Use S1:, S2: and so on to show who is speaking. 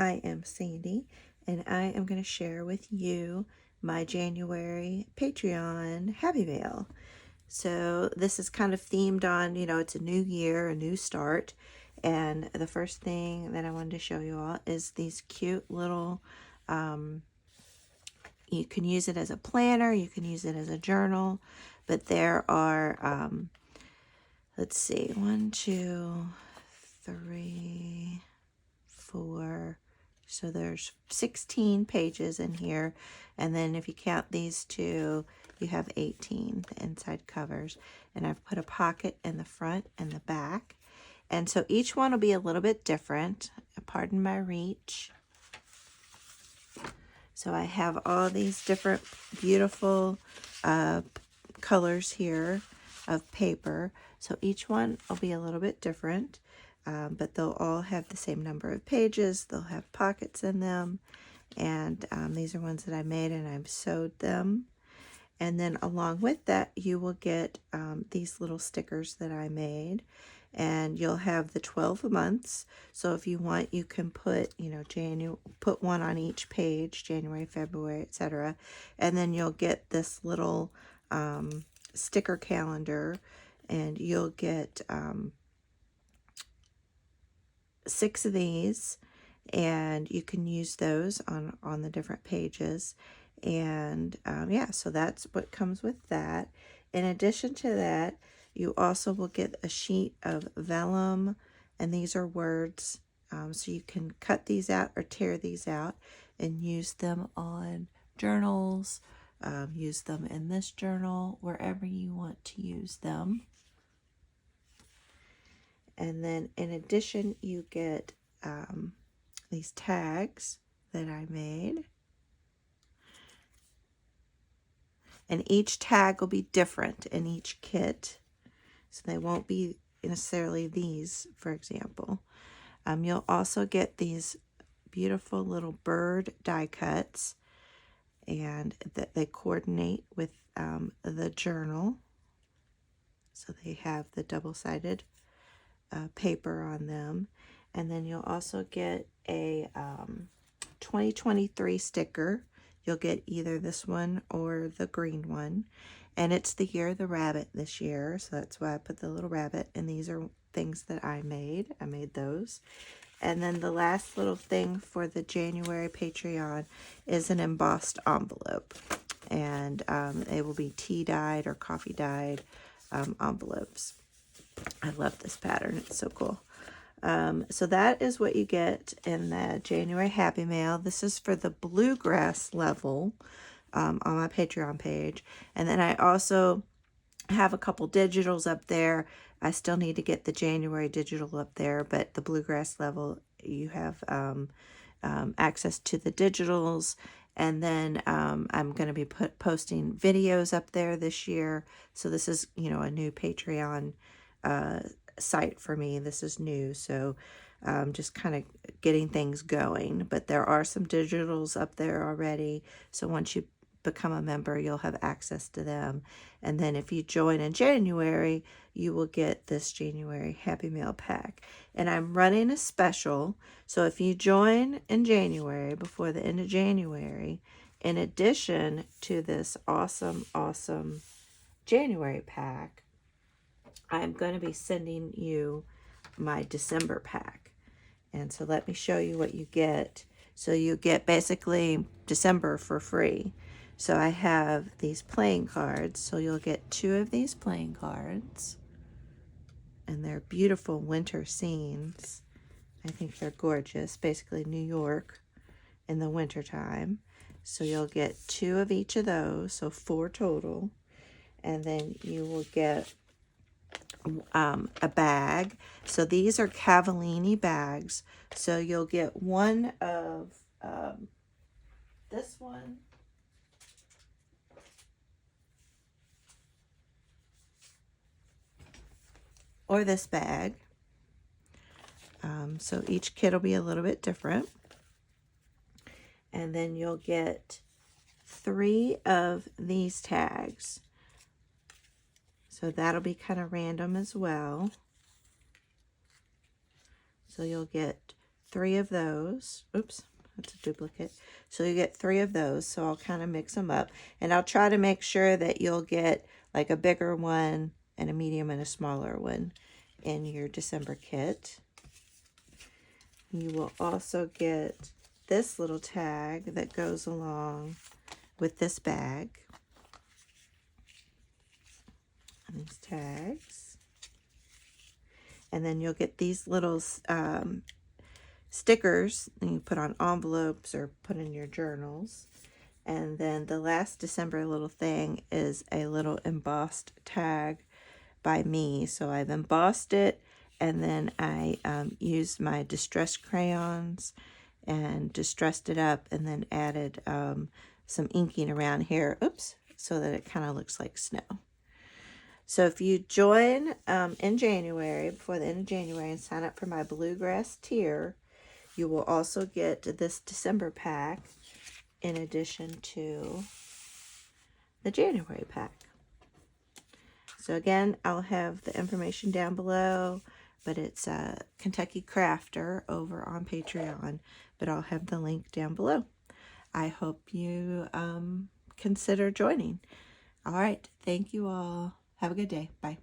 S1: I am Sandy, and I am going to share with you my January Patreon Happy Mail. So this is kind of themed on, it's a new year, a new start, and the first thing that I wanted to show you all is these cute little, you can use it as a planner, you can use it as a journal, but there are, let's see, 1, 2, 3, 4, so there's 16 pages in here, and then if you count these two, you have 18, the inside covers, and I've put a pocket in the front and the back, and so each one will be a little bit different. Pardon my reach. So I have all these different beautiful colors here of paper, so each one will be a little bit different. But they'll all have the same number of pages. They'll have pockets in them. And these are ones that I made and I've sewed them. And then along with that, you will get these little stickers that I made. And you'll have the 12 months. So if you want, you can put, put one on each page, January, February, etc. And then you'll get this little sticker calendar. And you'll get 6 of these, and you can use those on the different pages. And yeah, so that's what comes with that. In addition to that, you also will get a sheet of vellum, and these are words, so you can cut these out or tear these out and use them on journals, use them in this journal, wherever you want to use them. And then in addition, you get these tags that I made. And each tag will be different in each kit. So they won't be necessarily these, for example. You'll also get these beautiful little bird die cuts, and that they coordinate with the journal. So they have the double-sided paper on them. And then you'll also get a 2023 sticker. You'll get either this one or the green one, and it's the year of the rabbit this year, so that's why I put the little rabbit. And these are things that I made those. And then the last little thing for the January Patreon is an embossed envelope, and they will be tea dyed or coffee dyed envelopes. I love this pattern. It's so cool. So that is what you get in the January Happy Mail. This is for the bluegrass level on my Patreon page. And then I also have a couple digitals up there. I still need to get the January digital up there, but the bluegrass level, you have access to the digitals. And then I'm going to be posting videos up there this year. So this is, a new Patreon site for me. This is new, so just kind of getting things going. But there are some digitals up there already, so once you become a member, you'll have access to them. And then if you join in January, you will get this January Happy Mail pack. And I'm running a special, so if you join in January, before the end of January, in addition to this awesome January pack, I'm going to be sending you my December pack. And so let me show you what you get. So you get basically December for free. So I have these playing cards. So you'll get 2 of these playing cards. And they're beautiful winter scenes. I think they're gorgeous. Basically New York in the wintertime. So you'll get 2 of each of those. So 4 total. And then you will get a bag. So these are Cavallini bags. So you'll get one of this one, or this bag. So each kit will be a little bit different. And then you'll get 3 of these tags. So that'll be kind of random as well. So you'll get 3 of those. Oops, that's a duplicate. So you get 3 of those. So I'll kind of mix them up. And I'll try to make sure that you'll get like a bigger one and a medium and a smaller one in your December kit. You will also get this little tag that goes along with this bag. And these tags. And then you'll get these little stickers that you put on envelopes or put in your journals. And then the last December little thing is a little embossed tag by me. So I've embossed it, and then I used my distress crayons and distressed it up, and then added some inking around here, oops, so that it kind of looks like snow. So if you join in January, before the end of January, and sign up for my Bluegrass tier, you will also get this December pack in addition to the January pack. So again, I'll have the information down below, but it's Kentucky Crafter over on Patreon, but I'll have the link down below. I hope you consider joining. All right, thank you all. Have a good day. Bye.